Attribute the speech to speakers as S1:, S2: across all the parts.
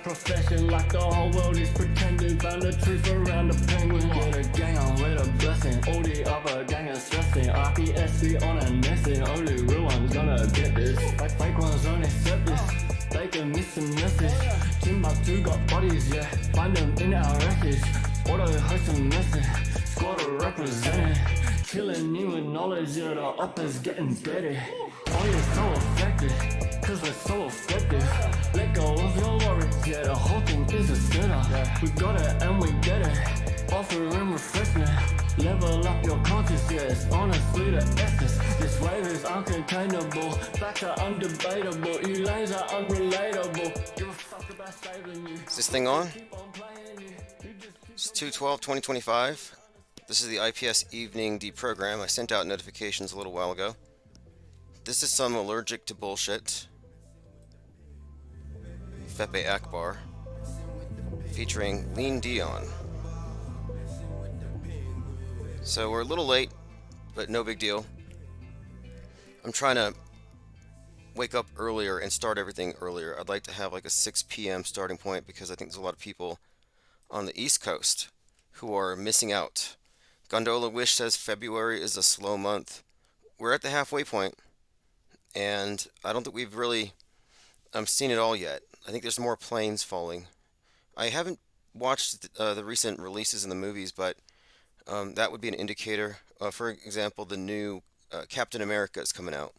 S1: profession like the whole world is pretending. Found the truth around the penguin. Get a gang on with a blessing. All the other gang are stressing. RPSC on a nesting. Only real one's gonna get this. Fake ones don't accept this. They can miss the message. Timbuktu got bodies, yeah. Find them in our records. Auto host a message. Squad are represented. Killing you with knowledge, yeah. The uppers getting better. Oh, you're so effective. Cause we're so effective. Let go of your worries, yeah. The whole thing is a setup. We got it and we get it. Offering refreshment. Level up your conscience, yeah. It's honestly the essence. This wave is uncontainable. Facts are undebatable. You lanes are unrelatable. Give a fuck about saving you.
S2: Is this thing on? It's 2/12/2025. This is the Ips Evening Deprogram. I sent out notifications a little while ago. This is some allergic to bullshit. Fepe Akbar. Featuring Lean Dion. So we're a little late, but no big deal. I'm trying to wake up earlier and start everything earlier. I'd like to have like a 6 p.m. starting point because I think there's a lot of people on the East Coast who are missing out. Gondola Wish says February is a slow month. We're at the halfway point, and I don't think we've really seen it all yet. I think there's more planes falling. I haven't watched the recent releases in the movies, but that would be an indicator. For example, the new Captain America is coming out.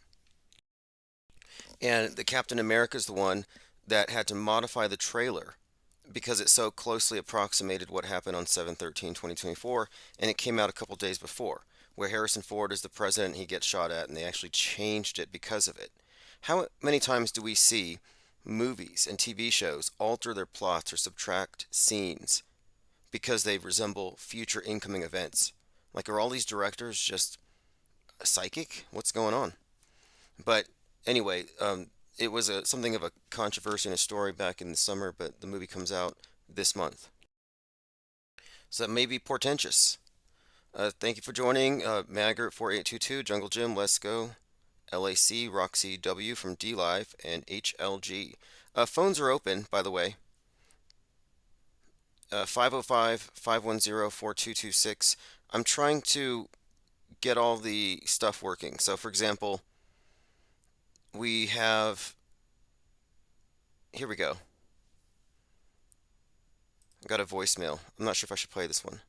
S2: And the Captain America is the one that had to modify the trailer because it so closely approximated what happened on 7/13/2024, and it came out a couple days before, where Harrison Ford is the president, he gets shot at, and they actually changed it because of it. How many times do we see movies and TV shows alter their plots or subtract scenes because they resemble future incoming events? Like, are all these directors just psychic? What's going on? But anyway, it was something of a controversy and a story back in the summer, but the movie comes out this month. So that may be portentous. Thank you for joining Maggart 4822, Jungle Jim, Let's Go, LAC, Roxy W from D Live, and HLG. Phones are open, by the way. 505-510-4226. I'm trying to get all the stuff working. So, for example, we have, here we go. I got a voicemail. I'm not sure if I should play this one.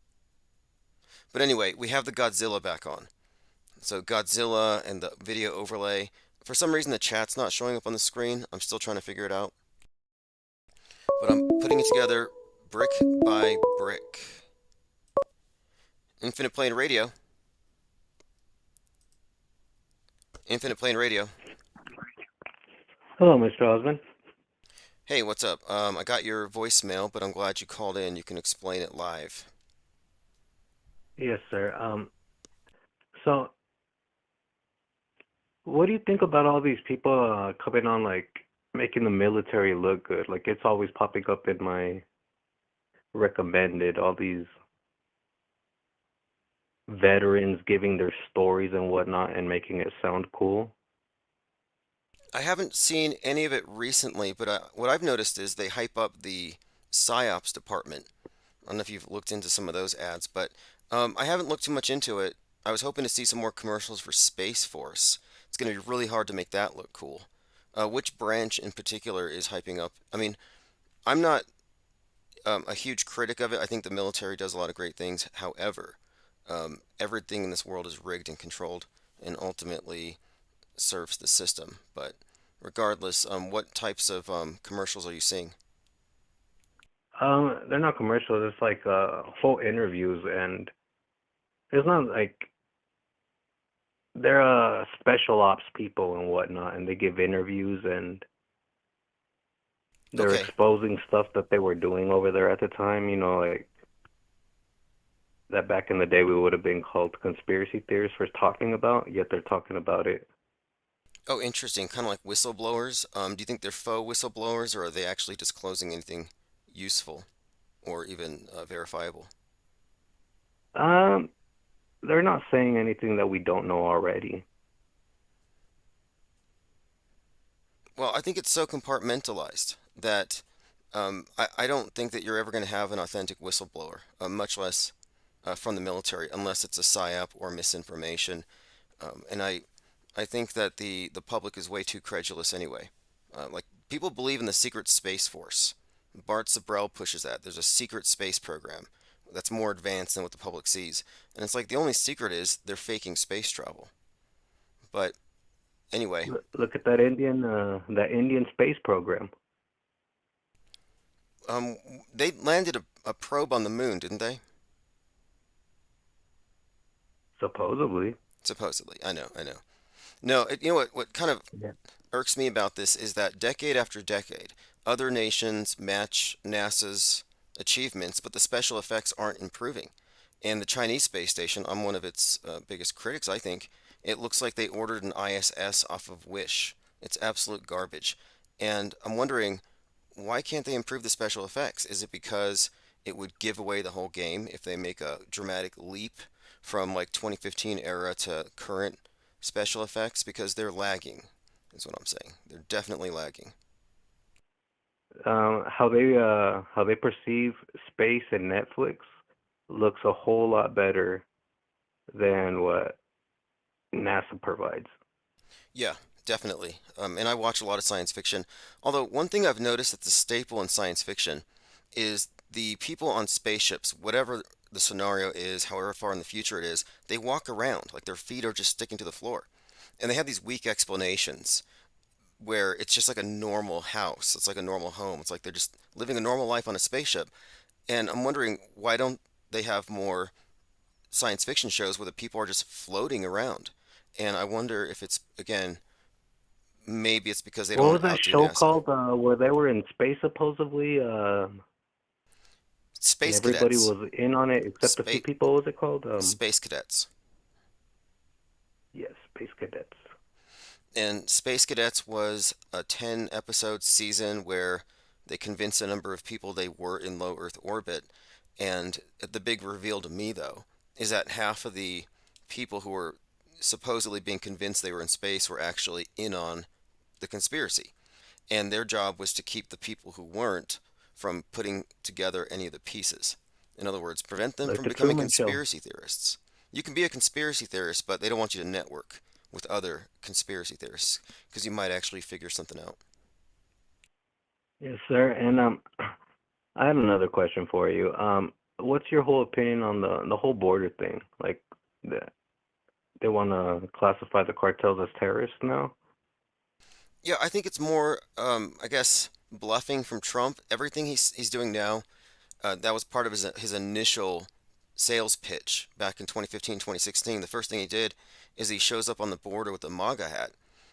S2: But anyway, we have the Godzilla back on. So Godzilla and the video overlay. For some reason the chat's not showing up on the screen. I'm still trying to figure it out. But I'm putting it together brick by brick. Infinite Plane Radio. Infinite Plane Radio.
S3: Hello, Mr. Osmond.
S2: Hey, what's up? I got your voicemail, but I'm glad you called in. You can explain it live.
S3: Yes, sir. So, what do you think about all these people coming on, like, making the military look good? Like, it's always popping up in my recommended, all these veterans giving their stories and whatnot and making it sound cool.
S2: I haven't seen any of it recently, but what I've noticed is they hype up the PsyOps department. I don't know if you've looked into some of those ads, but I haven't looked too much into it. I was hoping to see some more commercials for Space Force. It's going to be really hard to make that look cool. Which branch in particular is hyping up? I mean, I'm not a huge critic of it. I think the military does a lot of great things. However, everything in this world is rigged and controlled and ultimately serves the system. But regardless, what types of commercials are you seeing?
S3: They're not commercials. It's like full interviews, and it's not like they're special ops people and whatnot, and they give interviews and they're
S2: Okay.
S3: exposing stuff that they were doing over there at the time. You know, like that back in the day we would have been called conspiracy theorists for talking about, yet they're talking about it.
S2: Oh, interesting. Kind of like whistleblowers. Do you think they're faux whistleblowers, or are they actually disclosing anything useful or even verifiable?
S3: Um, they're not saying anything that we don't know already.
S2: Well, I think it's so compartmentalized that I don't think that you're ever going to have an authentic whistleblower, much less from the military, unless it's a psyop or misinformation. And I think that the public is way too credulous anyway. Like people believe in the secret space force. Bart Zabrell pushes that. There's a secret space program that's more advanced than what the public sees, and it's like the only secret is they're faking space travel. But anyway,
S3: Look at that Indian space program.
S2: um, they landed a probe on the moon, didn't they?
S3: Supposedly.
S2: Supposedly. I know. No, you know what kind of
S3: Yeah.
S2: irks me about this is that decade after decade, other nations match NASA's achievements, but the special effects aren't improving. And the Chinese space station, I'm one of its biggest critics, I think. It looks like they ordered an ISS off of Wish. It's absolute garbage. And I'm wondering, why can't they improve the special effects? Is it because it would give away the whole game if they make a dramatic leap from like 2015 era to current special effects? Because they're lagging, is what I'm saying. They're definitely lagging.
S3: How they perceive space and Netflix looks a whole lot better than what NASA provides.
S2: Yeah, definitely. And I watch a lot of science fiction. Although one thing I've noticed that's a staple in science fiction is the people on spaceships, whatever the scenario is, however far in the future it is, they walk around like their feet are just sticking to the floor. And they have these weak explanations where it's just like a normal house. It's like a normal home. It's like they're just living a normal life on a spaceship. And I'm wondering, why don't they have more science fiction shows where the people are just floating around? And I wonder if it's, again, maybe it's because they don't
S3: What was
S2: want to
S3: that
S2: outdo
S3: show
S2: NASA.
S3: called where they were in space supposedly? And
S2: Space
S3: everybody
S2: cadets.
S3: was in on it except a few
S2: Space
S3: people. What was it called?
S2: Space cadets.
S3: Yes, Space Cadets.
S2: And Space Cadets was a 10 episode season where they convinced a number of people they were in low Earth orbit. And the big reveal to me, though, is that half of the people who were supposedly being convinced they were in space were actually in on the conspiracy. And their job was to keep the people who weren't from putting together any of the pieces. In other words, prevent them
S3: Like
S2: from
S3: the
S2: becoming
S3: Truman Show.
S2: conspiracy theorists. You can be a conspiracy theorist, but they don't want you to network with other conspiracy theorists because you might actually figure something out.
S3: Yes, sir. And I had another question for you. What's your whole opinion on the whole border thing? Like, the, they want to classify the cartels as terrorists now?
S2: Yeah, I think it's more, I guess, bluffing from Trump. Everything he's doing now, that was part of his initial sales pitch back in 2015, 2016. The first thing he did is he shows up on the border with a MAGA hat.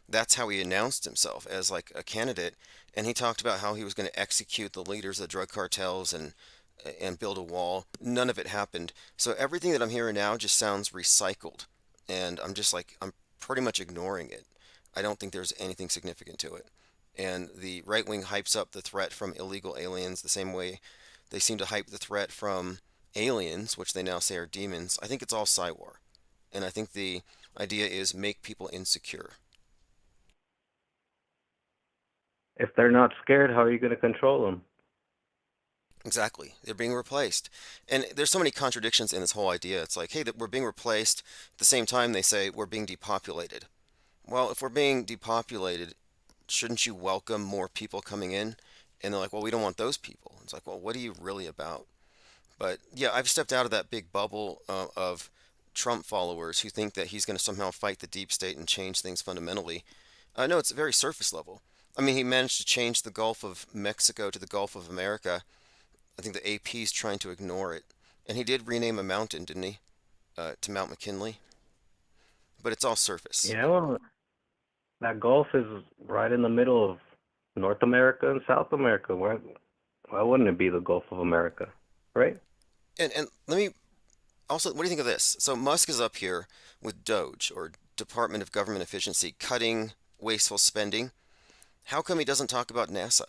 S2: That's how he announced himself as like a candidate, and he talked about how he was going to execute the leaders of the drug cartels and build a wall. None of it happened. So everything that I'm hearing now just sounds recycled, and I'm just like I'm pretty much ignoring it. I don't think there's anything significant to it. And the right wing hypes up the threat from illegal aliens the same way they seem to hype the threat from aliens, which they now say are demons. I think it's all Psywar. And I think the idea is make people insecure.
S3: If they're not scared, how are you going to control them?
S2: Exactly. They're being replaced. And there's so many contradictions in this whole idea. It's like, hey, that we're being replaced. At the same time, they say we're being depopulated. Well, if we're being depopulated, shouldn't you welcome more people coming in? And they're like, well, we don't want those people. It's like, well, what are you really about? But yeah, I've stepped out of that big bubble of Trump followers who think that he's going to somehow fight the deep state and change things fundamentally. No, it's very surface level. I mean, he managed to change the Gulf of Mexico to the Gulf of America. I think the AP's trying to ignore it. And he did rename a mountain, didn't he? To Mount McKinley. But it's all surface.
S3: Yeah, well, that Gulf is right in the middle of North America and South America. Why wouldn't it be the Gulf of America, right?
S2: And let me also, what do you think of this? So Musk is up here with Doge, or Department of Government Efficiency, cutting wasteful spending. How come he doesn't talk about NASA?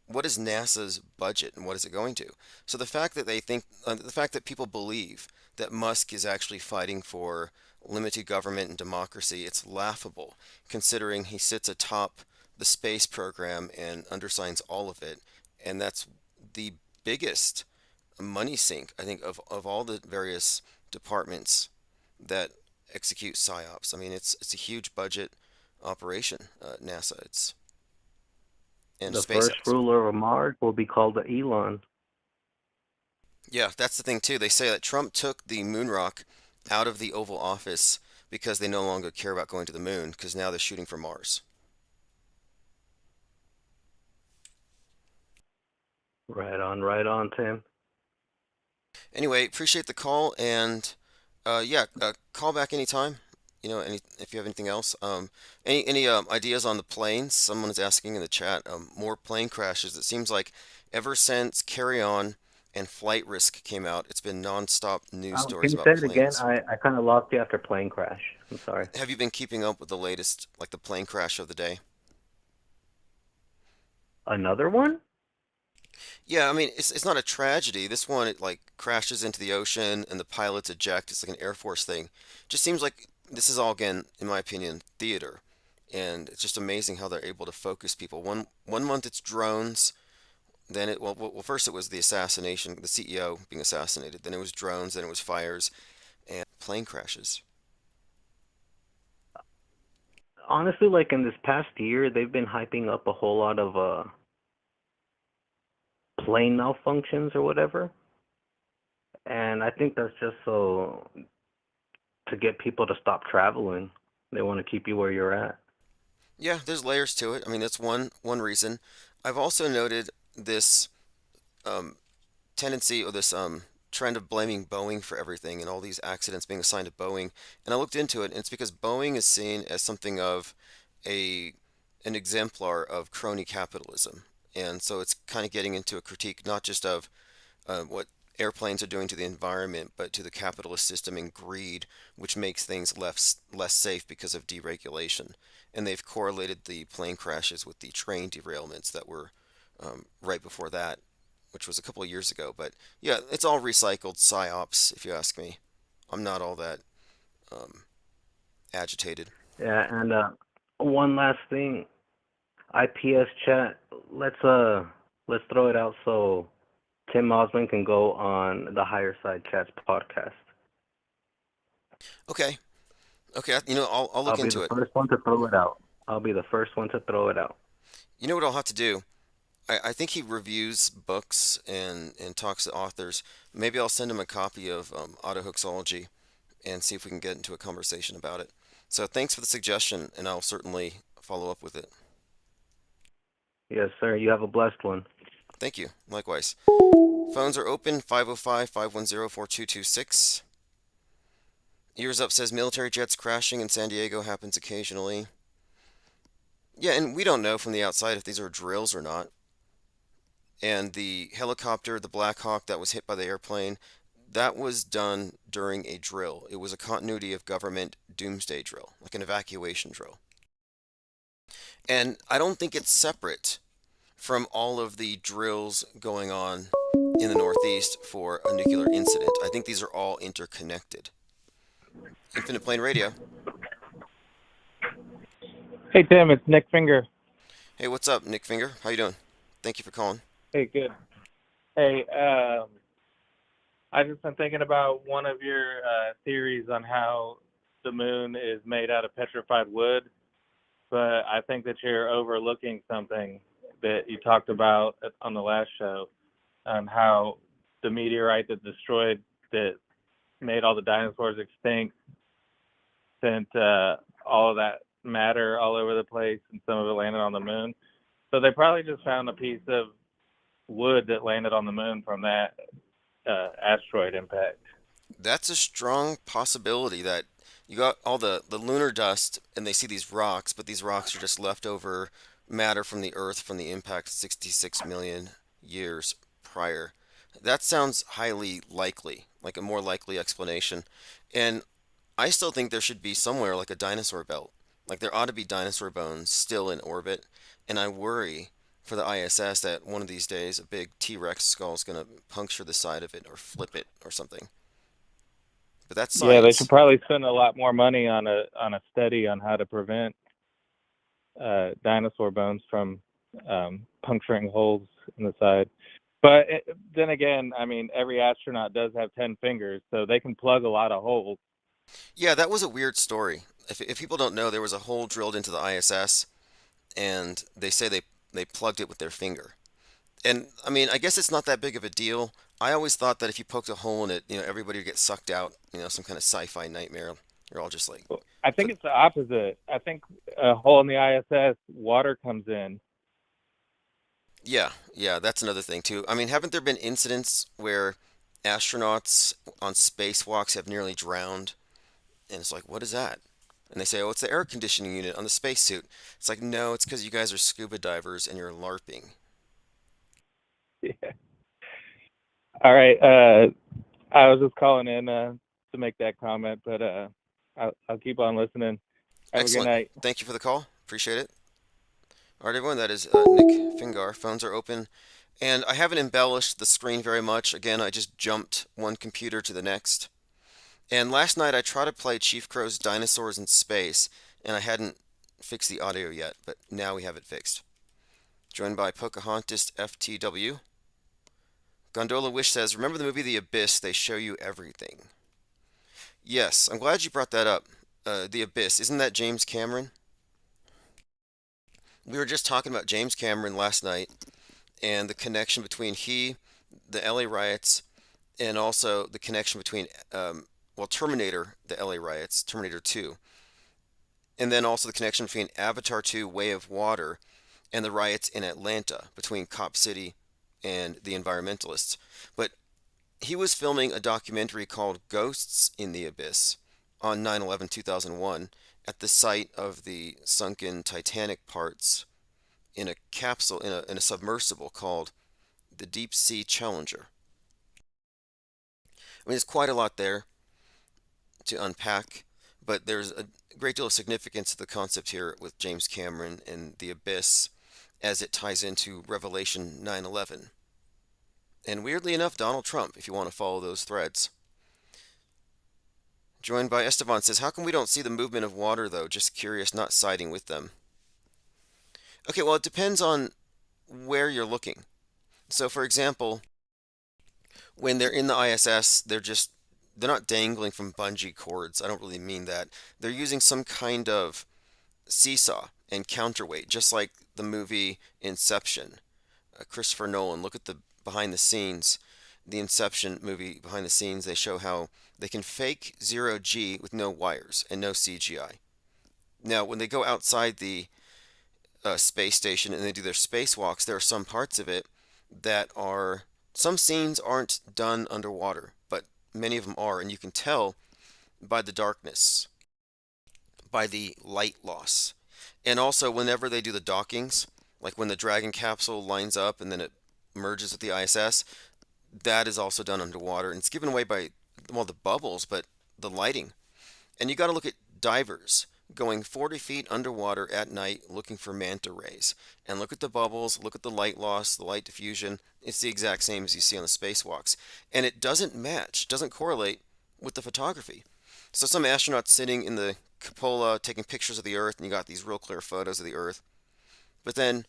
S2: What is NASA's budget and what is it going to? So the fact that the fact that people believe that Musk is actually fighting for limited government and democracy, it's laughable considering he sits atop the space program and undersigns all of it. And that's the biggest money sink, I think, of all the various departments that execute psyops. I mean, it's a huge budget operation, NASA. It's and
S3: The first
S2: SpaceX.
S3: ruler of Mars will be called the Elon.
S2: Yeah, that's the thing too. They say that Trump took the moon rock out of the Oval Office because they no longer care about going to the moon because now they're shooting for Mars.
S3: Right on, Tim.
S2: Anyway, appreciate the call and yeah, call back anytime. Any if you have anything else. Any ideas on the planes? Someone is asking in the chat. More plane crashes. It seems like ever since Carry On and Flight Risk came out, it's been nonstop news
S3: Can
S2: stories
S3: you say
S2: about
S3: it again?
S2: planes.
S3: I kind of lost you after plane crash. I'm sorry.
S2: Have you been keeping up with the latest, like the plane crash of the day?
S3: Another one?
S2: Yeah, I mean it's not a tragedy. This one it like crashes into the ocean and the pilots eject. It's like an Air Force thing. Just seems like this is all again, in my opinion, theater. And it's just amazing how they're able to focus people. One month it's drones, then first it was the assassination, the CEO being assassinated. Then it was drones, then it was fires and plane crashes.
S3: Honestly, like in this past year, they've been hyping up a whole lot of plane malfunctions or whatever. And I think that's just so to get people to stop traveling. They want to keep you where you're at.
S2: Yeah, there's layers to it. I mean, that's one reason. I've also noted this um, tendency or this trend of blaming Boeing for everything and all these accidents being assigned to Boeing. And I looked into it, and it's because Boeing is seen as something of a an exemplar of crony capitalism. And so it's kind of getting into a critique not just of what airplanes are doing to the environment, but to the capitalist system and greed, which makes things less safe because of deregulation. And they've correlated the plane crashes with the train derailments that were right before that, which was a couple of years ago. But yeah, it's all recycled psyops, if you ask me. I'm not all that um, agitated.
S3: Yeah, and one last thing, IPS chat. Let's throw it out so Tim Osmond can go on the Higher Side Chats podcast.
S2: Okay, okay, I'll
S3: I'll
S2: look
S3: be the
S2: into it.
S3: first one to throw it out. I'll be the first one to throw it out.
S2: You know what I'll have to do? I think he reviews books and talks to authors. Maybe I'll send him a copy of Autohoaxology and see if we can get into a conversation about it. So thanks for the suggestion, and I'll certainly follow up with it.
S3: Yes, sir. You have a blessed one.
S2: Thank you. Likewise. Phones are open 505 510 4226. Ears Up says military jets crashing in San Diego happens occasionally. Yeah, and we don't know from the outside if these are drills or not. And the helicopter, the Black Hawk that was hit by the airplane, that was done during a drill. It was a continuity of government doomsday drill, like an evacuation drill. And I don't think it's separate from all of the drills going on in the Northeast for a nuclear incident. I think these are all interconnected. Infinite Plane Radio.
S4: Hey Tim, it's Nick Finger.
S2: Hey, what's up, Nick Finger? How you doing? Thank you for calling.
S4: Hey, good. Hey, I've just been thinking about one of your theories on how the moon is made out of petrified wood, but I think that you're overlooking something that you talked about on the last show, on how the meteorite that made all the dinosaurs extinct sent all of that matter all over the place, and some of it landed on the moon. So they probably just found a piece of wood that landed on the moon from that asteroid impact.
S2: That's a strong possibility that you got all the lunar dust and they see these rocks, but these rocks are just leftover matter from the Earth from the impact 66 million years prior. That sounds highly likely, like a more likely explanation. And I still think there should be somewhere like a dinosaur belt. Like there ought to be dinosaur bones still in orbit. And I worry for the ISS that one of these days a big T-Rex skull is going to puncture the side of it or flip it or something. But that's
S4: Yeah, they should
S2: science.
S4: probably spend a lot more money on a study on how to prevent dinosaur bones from puncturing holes in the side. But then again, I mean, every astronaut does have 10 fingers, so they can plug a lot of holes.
S2: Yeah, that was a weird story. If people don't know, there was a hole drilled into the ISS, and they say they plugged it with their finger. And I mean, I guess it's not that big of a deal. I always thought that if you poked a hole in it, everybody would get sucked out, some kind of sci-fi nightmare. You're all just like,
S4: I think
S2: but
S4: it's the opposite. I think a hole in the ISS, water comes in.
S2: yeah, yeah, that's another thing too. I mean, haven't there been incidents where astronauts on spacewalks have nearly drowned? And it's like, what is that? And they say, oh, it's the air conditioning unit on the spacesuit. It's like, no, it's because you guys are scuba divers and you're LARPing.
S4: Yeah. All right. I was just calling in to make that comment, but I'll keep on listening. Have a good
S2: Excellent.
S4: night.
S2: Thank you for the call. Appreciate it. All right, everyone, that is Nick Fingar. Phones are open. And I haven't embellished the screen very much. Again, I just jumped one computer to the next. And last night I tried to play Chief Crow's Dinosaurs in Space, and I hadn't fixed the audio yet, but now we have it fixed. Joined by Pocahontas FTW. Gondola Wish says, remember the movie The Abyss? They show you everything. Yes, I'm glad you brought that up. The Abyss, isn't that James Cameron? We were just talking about James Cameron last night and the connection between the LA riots, and also the connection between, Terminator, the LA riots, Terminator 2, and then also the connection between Avatar 2, Way of Water, and the riots in Atlanta between Cop City and the environmentalists. But he was filming a documentary called Ghosts in the Abyss on 9/11/2001 at the site of the sunken Titanic parts in a capsule, in a submersible called the Deep Sea Challenger. I mean, there's quite a lot there to unpack, but there's a great deal of significance to the concept here with James Cameron and the Abyss as it ties into Revelation 9/11. And weirdly enough, Donald Trump, if you want to follow those threads. Joined by Esteban says, how come we don't see the movement of water though? Just curious, not siding with them. Okay, well, it depends on where you're looking. So, for example, when they're in the ISS, they're not dangling from bungee cords. I don't really mean that. They're using some kind of seesaw and counterweight, just like the movie Inception. Christopher Nolan, look at the behind the scenes, the Inception movie behind the scenes. They show how they can fake zero G with no wires and no CGI. Now, when they go outside the space station and they do their spacewalks, there are some parts of it that are, some scenes aren't done underwater, but many of them are, and you can tell by the darkness, by the light loss. And also, whenever they do the dockings, like when the Dragon capsule lines up and then it merges with the ISS, that is also done underwater. And it's given away by, well, the bubbles, but the lighting. And you got to look at divers going 40 feet underwater at night looking for manta rays. And look at the bubbles, look at the light loss, the light diffusion. It's the exact same as you see on the spacewalks. And it doesn't match, doesn't correlate with the photography. So some astronauts sitting in the cupola taking pictures of the Earth, and you got these real clear photos of the Earth. But then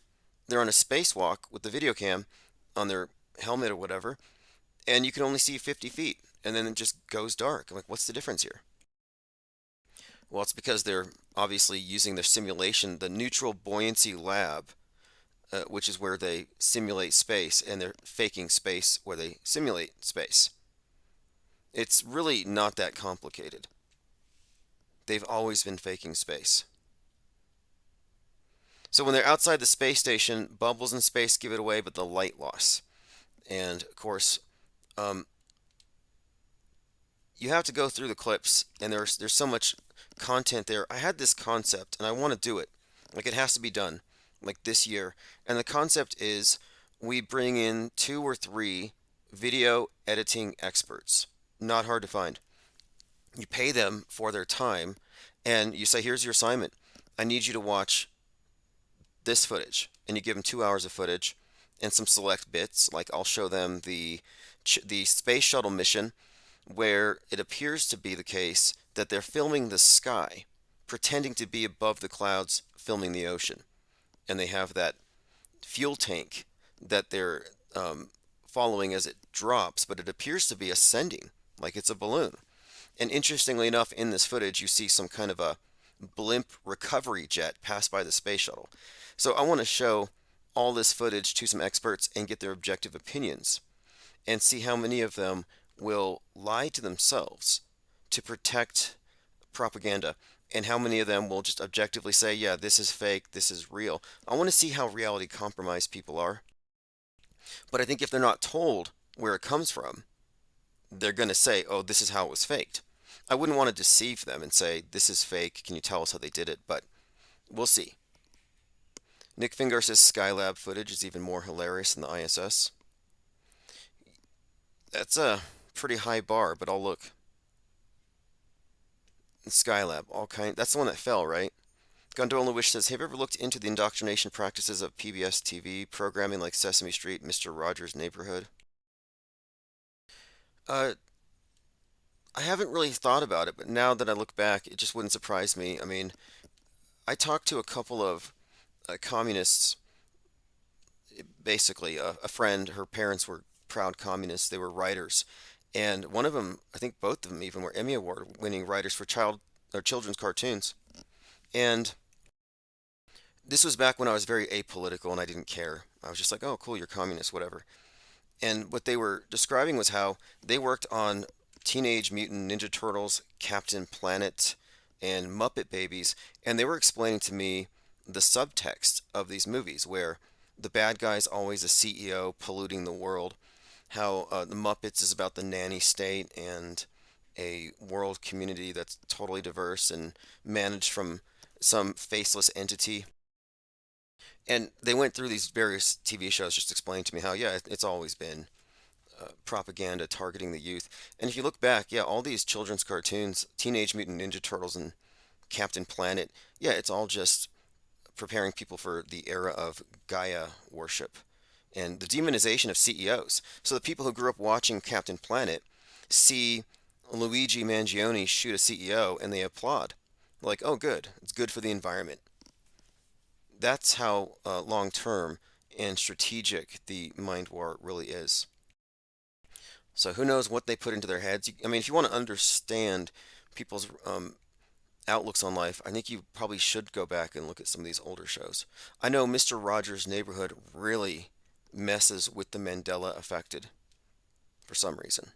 S2: they're on a spacewalk with the video cam on their helmet or whatever, and you can only see 50 feet, and then it just goes dark. I'm like, what's the difference here? Well, it's because they're obviously using their simulation, the neutral buoyancy lab, which is where they simulate space, and they're faking space where they simulate space. It's really not that complicated. They've always been faking space. So when they're outside the space station, bubbles in space give it away, but the light loss. And of course, you have to go through the clips, and there's so much content there. I had this concept, and I want to do it. Like, it has to be done, like this year. And the concept is we bring in 2 or 3 video editing experts. Not hard to find. You pay them for their time, and you say, here's your assignment. I need you to watch this footage. And you give them 2 hours of footage and some select bits. Like, I'll show them the space shuttle mission, where it appears to be the case that they're filming the sky, pretending to be above the clouds, filming the ocean. And they have that fuel tank that they're following as it drops, but it appears to be ascending, like it's a balloon. And interestingly enough, in this footage, you see some kind of a blimp recovery jet pass by the space shuttle. So I want to show all this footage to some experts and get their objective opinions and see how many of them will lie to themselves to protect propaganda and how many of them will just objectively say, yeah, this is fake, this is real. I want to see how reality compromised people are. But I think if they're not told where it comes from, they're going to say, oh, this is how it was faked. I wouldn't want to deceive them and say, this is fake, can you tell us how they did it? But we'll see. Nick Fingar says Skylab footage is even more hilarious than the ISS. That's a pretty high bar, but I'll look. Skylab, all kind. That's the one that fell, right? Gondola Wish says, have you ever looked into the indoctrination practices of PBS TV programming like Sesame Street, Mr. Rogers' Neighborhood? Uh, I haven't really thought about it, but now that I look back, it just wouldn't surprise me. I mean, I talked to a couple of communists, basically a friend, her parents were proud communists, they were writers, and one of them, I think both of them even were Emmy Award winning writers for children's cartoons. And this was back when I was very apolitical and I didn't care. I was just like, oh, cool, you're communist, whatever. And what they were describing was how they worked on Teenage Mutant Ninja Turtles, Captain Planet, and Muppet Babies, and they were explaining to me the subtext of these movies, where the bad guy's always a CEO polluting the world, how the Muppets is about the nanny state and a world community that's totally diverse and managed from some faceless entity. And they went through these various TV shows just explaining to me how, yeah, it's always been propaganda targeting the youth. And if you look back, yeah, all these children's cartoons, Teenage Mutant Ninja Turtles and Captain Planet, yeah, it's all just preparing people for the era of Gaia worship and the demonization of CEOs. So the people who grew up watching Captain Planet see Luigi Mangione shoot a CEO and they applaud. Like, oh, good, it's good for the environment. That's how long term and strategic the mind war really is. So who knows what they put into their heads? I mean, if you want to understand people's outlooks on life, I think you probably should go back and look at some of these older shows. I know Mr. Rogers' Neighborhood really messes with the Mandela affected for some reason.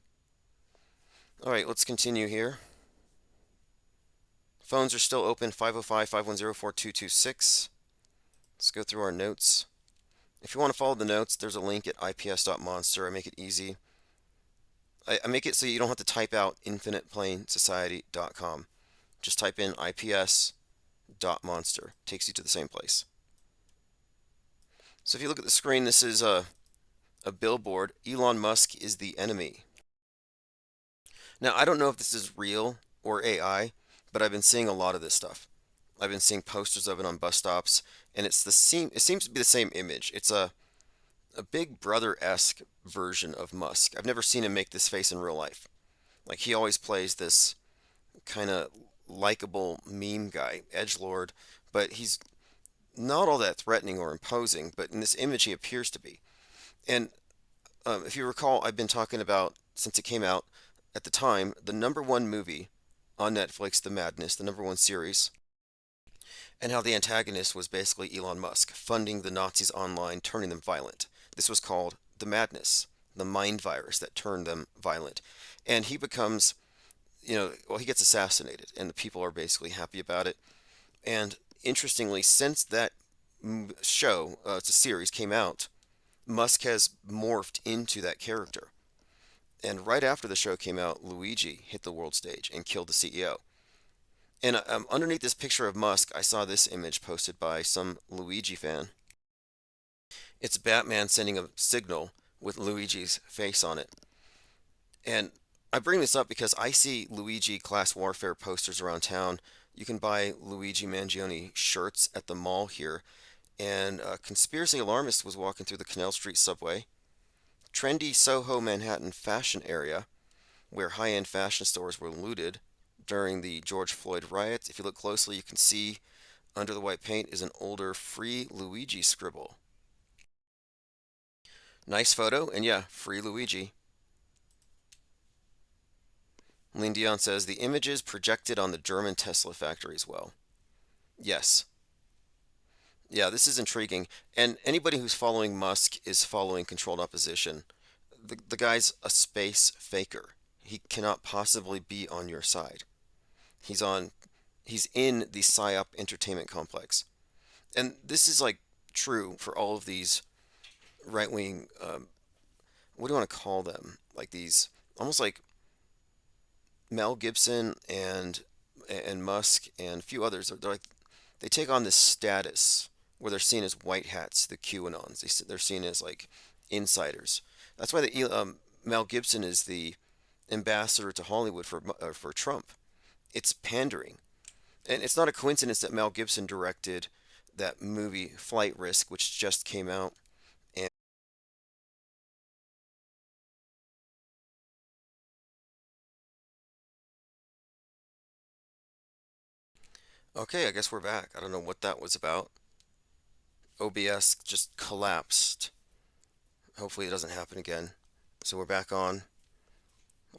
S2: All right, let's continue here. Phones are still open, 505-510-4226. Let's go through our notes. If you want to follow the notes, there's a link at ips.monster. I make it easy. I make it so you don't have to type out infiniteplainsociety.com. Just type in ips.monster. Takes you to the same place. So if you look at the screen, this is a billboard. Elon Musk is the enemy. Now, I don't know if this is real or AI, but I've been seeing a lot of this stuff. I've been seeing posters of it on bus stops, and it seems to be the same image. It's a Big Brother-esque version of Musk. I've never seen him make this face in real life. Like, he always plays this kind of likable meme guy, edgelord, but he's not all that threatening or imposing, but in this image he appears to be. And if you recall, I've been talking about, since it came out at the time, the #1 movie on Netflix, The Madness, the #1 series, and how the antagonist was basically Elon Musk, funding the Nazis online, turning them violent. This was called The Madness, the mind virus that turned them violent. And he becomes, well, he gets assassinated, and the people are basically happy about it. And interestingly, since that show, it's a series, came out, Musk has morphed into that character. And right after the show came out, Luigi hit the world stage and killed the CEO. And underneath this picture of Musk, I saw this image posted by some Luigi fan. It's Batman sending a signal with Luigi's face on it. And I bring this up because I see Luigi class warfare posters around town. You can buy Luigi Mangione shirts at the mall here. And a conspiracy alarmist was walking through the Canal Street subway. Trendy Soho Manhattan fashion area, where high-end fashion stores were looted during the George Floyd riots. If you look closely, you can see under the white paint is an older Free Luigi scribble. Nice photo, and yeah, free Luigi. Lean Dion says the images projected on the German Tesla factory as well. Yes. Yeah, this is intriguing. And anybody who's following Musk is following controlled opposition. The guy's a space faker. He cannot possibly be on your side. He's on he's in the PSYOP entertainment complex. And this is like true for all of these right-wing what do you want to call them? Like these almost like Mel Gibson and Musk and a few others. They're like they take on this status where they're seen as white hats, the QAnons. They're seen as like insiders. That's why Mel Gibson is the ambassador to Hollywood for Trump. It's pandering, and it's not a coincidence that Mel Gibson directed that movie Flight Risk, which just came out. And okay, I guess we're back. I don't know what that was about. OBS just collapsed. Hopefully it doesn't happen again. So we're back on.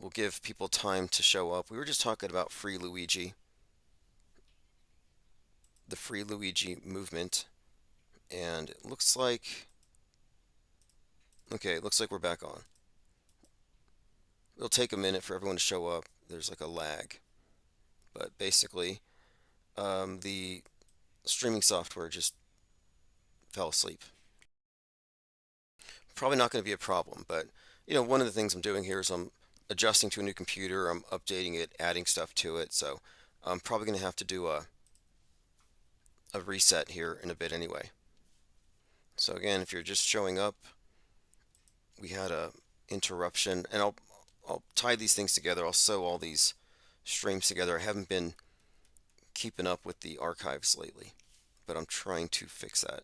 S2: We'll give people time to show up. We were just talking about Free Luigi, the Free Luigi movement, and it looks like, okay, it looks like we're back on. It'll take a minute for everyone to show up. There's like a lag, but basically, the streaming software just fell asleep. Probably not going to be a problem, but one of the things I'm doing here is I'm adjusting to a new computer, I'm updating it, adding stuff to it, so I'm probably going to have to do a reset here in a bit anyway. So again, if you're just showing up, we had a interruption, and I'll tie these things together. I'll sew all these streams together. I haven't been keeping up with the archives lately, but I'm trying to fix that.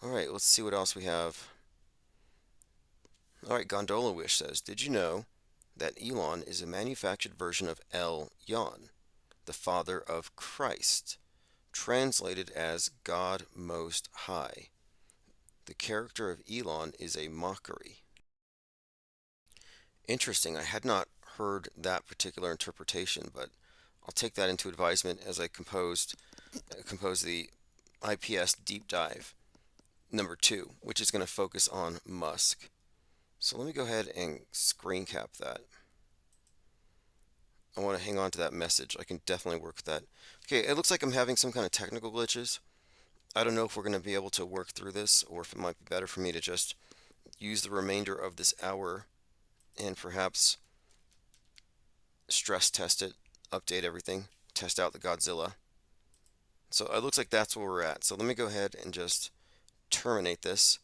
S2: All right, let's see what else we have. All right, Gondola Wish says, did you know that Elon is a manufactured version of El Yon, the father of Christ, translated as God Most High? The character of Elon is a mockery. Interesting. I had not heard that particular interpretation, but I'll take that into advisement as I compose the IPS deep dive number 2, which is going to focus on Musk. So let me go ahead and screen cap that. I want to hang on to that message. I can definitely work with that. Okay, it looks like I'm having some kind of technical glitches. I don't know if we're going to be able to work through this, or if it might be better for me to just use the remainder of this hour and perhaps stress test it, update everything, test out the Godzilla. So it looks like that's where we're at. So let me go ahead and just terminate this.